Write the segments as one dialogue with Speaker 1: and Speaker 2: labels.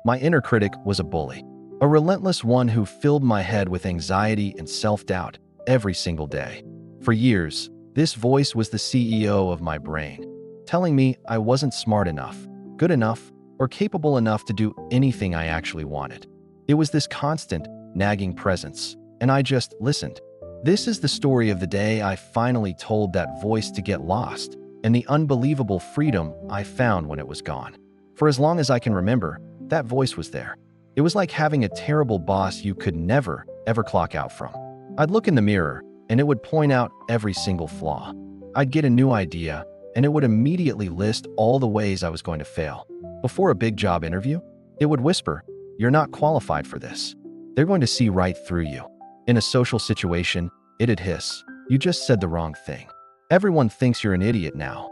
Speaker 1: My inner critic was a bully, a relentless one who filled my head with anxiety and self-doubt every single day. For years, this voice was the CEO of my brain, telling me I wasn't smart enough, good enough, or capable enough to do anything I actually wanted. It was this constant, nagging presence, and I just listened. This is the story of the day I finally told that voice to get lost, and the unbelievable freedom I found when it was gone. For as long as I can remember, that voice was there. It was like having a terrible boss you could never, ever clock out from. I'd look in the mirror, and it would point out every single flaw. I'd get a new idea, and it would immediately list all the ways I was going to fail. Before a big job interview, it would whisper, "You're not qualified for this. They're going to see right through you." In a social situation, it'd hiss, "You just said the wrong thing. Everyone thinks you're an idiot now."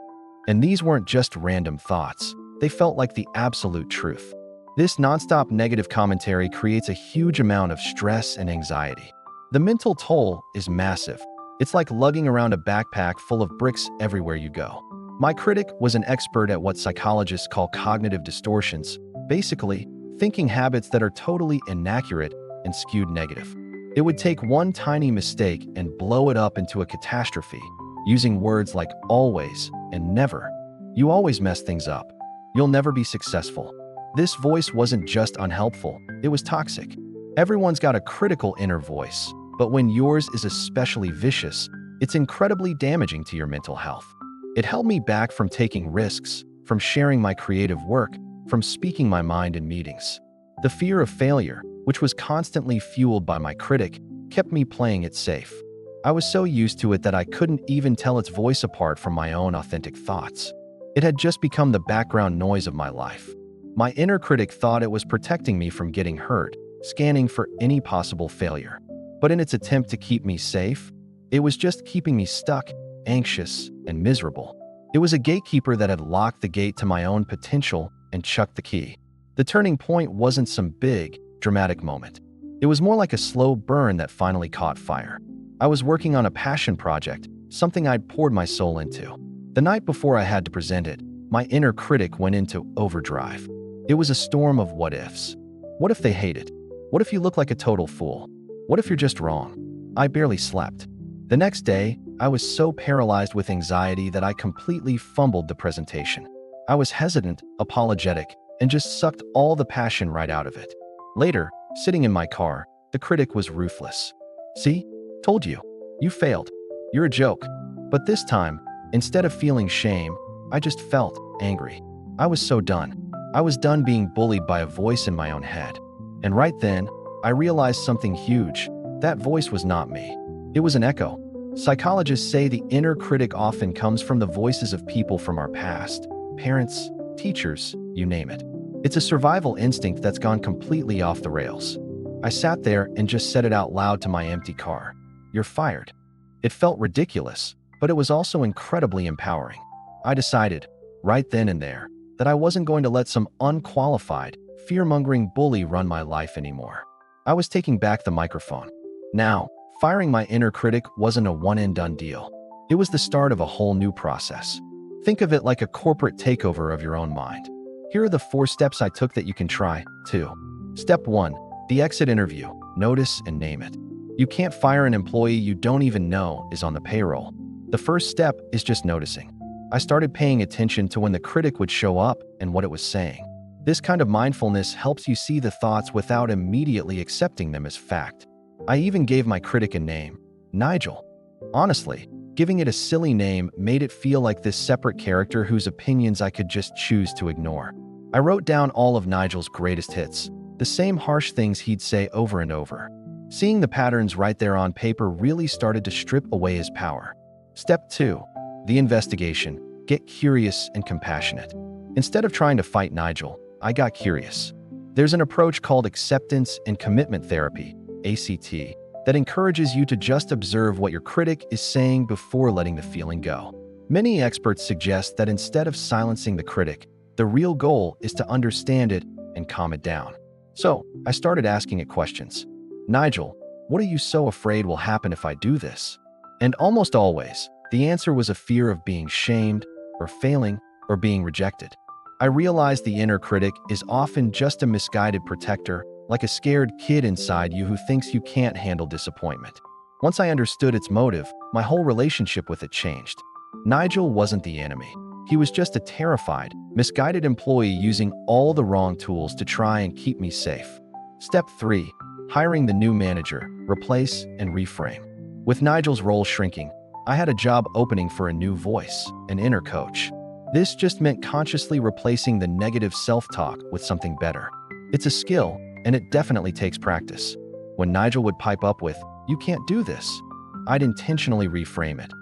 Speaker 1: And these weren't just random thoughts. They felt like the absolute truth. This nonstop negative commentary creates a huge amount of stress and anxiety. The mental toll is massive. It's like lugging around a backpack full of bricks everywhere you go. My critic was an expert at what psychologists call cognitive distortions, basically, thinking habits that are totally inaccurate and skewed negative. It would take one tiny mistake and blow it up into a catastrophe, using words like always and never. "You always mess things up. You'll never be successful." This voice wasn't just unhelpful, it was toxic. Everyone's got a critical inner voice, but when yours is especially vicious, it's incredibly damaging to your mental health. It held me back from taking risks, from sharing my creative work, from speaking my mind in meetings. The fear of failure, which was constantly fueled by my critic, kept me playing it safe. I was so used to it that I couldn't even tell its voice apart from my own authentic thoughts. It had just become the background noise of my life. My inner critic thought it was protecting me from getting hurt, scanning for any possible failure. But in its attempt to keep me safe, it was just keeping me stuck, anxious, and miserable. It was a gatekeeper that had locked the gate to my own potential and chucked the key. The turning point wasn't some big, dramatic moment. It was more like a slow burn that finally caught fire. I was working on a passion project, something I'd poured my soul into. The night before I had to present it, my inner critic went into overdrive. It was a storm of what-ifs. What if they hate it? What if you look like a total fool? What if you're just wrong? I barely slept. The next day, I was so paralyzed with anxiety that I completely fumbled the presentation. I was hesitant, apologetic, and just sucked all the passion right out of it. Later, sitting in my car, the critic was ruthless. "See? Told you. You failed. You're a joke." But this time, instead of feeling shame, I just felt angry. I was so done. I was done being bullied by a voice in my own head. And right then, I realized something huge. That voice was not me. It was an echo. Psychologists say the inner critic often comes from the voices of people from our past. Parents, teachers, you name it. It's a survival instinct that's gone completely off the rails. I sat there and just said it out loud to my empty car. "You're fired." It felt ridiculous, but it was also incredibly empowering. I decided, right then and there, that I wasn't going to let some unqualified, fear-mongering bully run my life anymore. I was taking back the microphone. Now, firing my inner critic wasn't a one-and-done deal. It was the start of a whole new process. Think of it like a corporate takeover of your own mind. Here are the 4 steps I took that you can try, too. Step 1. The exit interview. Notice and name it. You can't fire an employee you don't even know is on the payroll. The first step is just noticing. I started paying attention to when the critic would show up and what it was saying. This kind of mindfulness helps you see the thoughts without immediately accepting them as fact. I even gave my critic a name, Nigel. Honestly, giving it a silly name made it feel like this separate character whose opinions I could just choose to ignore. I wrote down all of Nigel's greatest hits, the same harsh things he'd say over and over. Seeing the patterns right there on paper really started to strip away his power. Step 2. The investigation. Get curious and compassionate. Instead of trying to fight Nigel, I got curious. There's an approach called acceptance and commitment therapy, ACT, that encourages you to just observe what your critic is saying before letting the feeling go. Many experts suggest that instead of silencing the critic, the real goal is to understand it and calm it down. So, I started asking it questions. "Nigel, what are you so afraid will happen if I do this?" And almost always, the answer was a fear of being shamed, or failing, or being rejected. I realized the inner critic is often just a misguided protector, like a scared kid inside you who thinks you can't handle disappointment. Once I understood its motive, my whole relationship with it changed. Nigel wasn't the enemy. He was just a terrified, misguided employee using all the wrong tools to try and keep me safe. Step 3. Hiring the new manager, replace and reframe. With Nigel's role shrinking, I had a job opening for a new voice, an inner coach. This just meant consciously replacing the negative self-talk with something better. It's a skill, and it definitely takes practice. When Nigel would pipe up with, "You can't do this," I'd intentionally reframe it.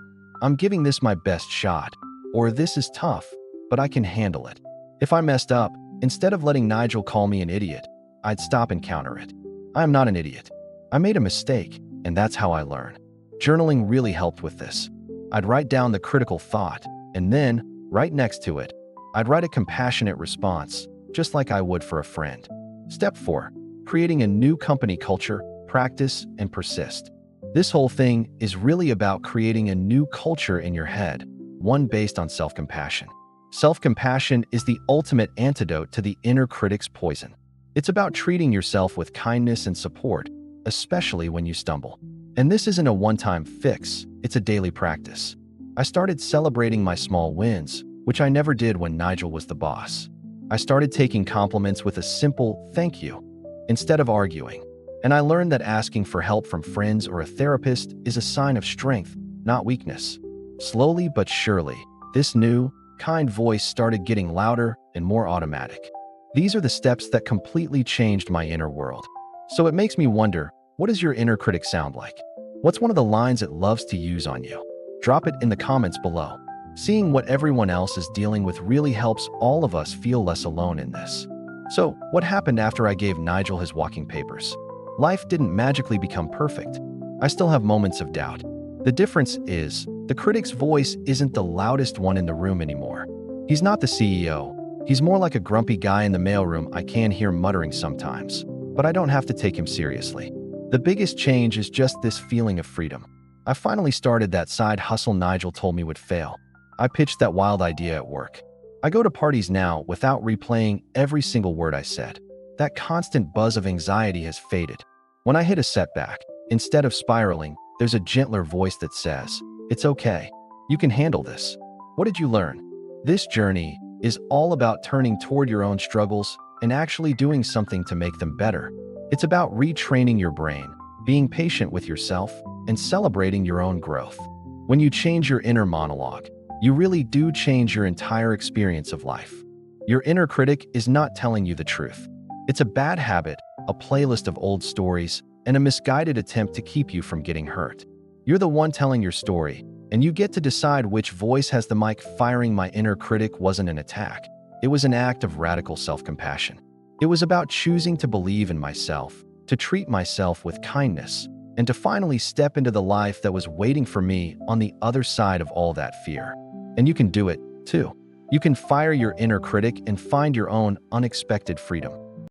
Speaker 1: "I'm giving this my best shot," or "This is tough, but I can handle it." If I messed up, instead of letting Nigel call me an idiot, I'd stop and counter it. "I am not an idiot. I made a mistake, and that's how I learn." Journaling really helped with this. I'd write down the critical thought, and then, right next to it, I'd write a compassionate response, just like I would for a friend. Step 4. Creating a new company culture, practice, and persist. This whole thing is really about creating a new culture in your head, one based on self-compassion. Self-compassion is the ultimate antidote to the inner critic's poison. It's about treating yourself with kindness and support, especially when you stumble. And this isn't a one-time fix, it's a daily practice. I started celebrating my small wins, which I never did when Nigel was the boss. I started taking compliments with a simple "thank you" instead of arguing. And I learned that asking for help from friends or a therapist is a sign of strength, not weakness. Slowly but surely, this new, kind voice started getting louder and more automatic. These are the steps that completely changed my inner world. So it makes me wonder, what does your inner critic sound like? What's one of the lines it loves to use on you? Drop it in the comments below. Seeing what everyone else is dealing with really helps all of us feel less alone in this. So, what happened after I gave Nigel his walking papers? Life didn't magically become perfect. I still have moments of doubt. The difference is, the critic's voice isn't the loudest one in the room anymore. He's not the CEO. He's more like a grumpy guy in the mailroom I can hear muttering sometimes. But I don't have to take him seriously. The biggest change is just this feeling of freedom. I finally started that side hustle Nigel told me would fail. I pitched that wild idea at work. I go to parties now without replaying every single word I said. That constant buzz of anxiety has faded. When I hit a setback, instead of spiraling, there's a gentler voice that says, "It's okay. You can handle this." What did you learn? This journey is all about turning toward your own struggles and actually doing something to make them better. It's about retraining your brain, being patient with yourself, and celebrating your own growth. When you change your inner monologue, you really do change your entire experience of life. Your inner critic is not telling you the truth. It's a bad habit, a playlist of old stories, and a misguided attempt to keep you from getting hurt. You're the one telling your story, and you get to decide which voice has the mic. Firing my inner critic wasn't an attack. It was an act of radical self-compassion. It was about choosing to believe in myself, to treat myself with kindness, and to finally step into the life that was waiting for me on the other side of all that fear. And you can do it, too. You can fire your inner critic and find your own unexpected freedom.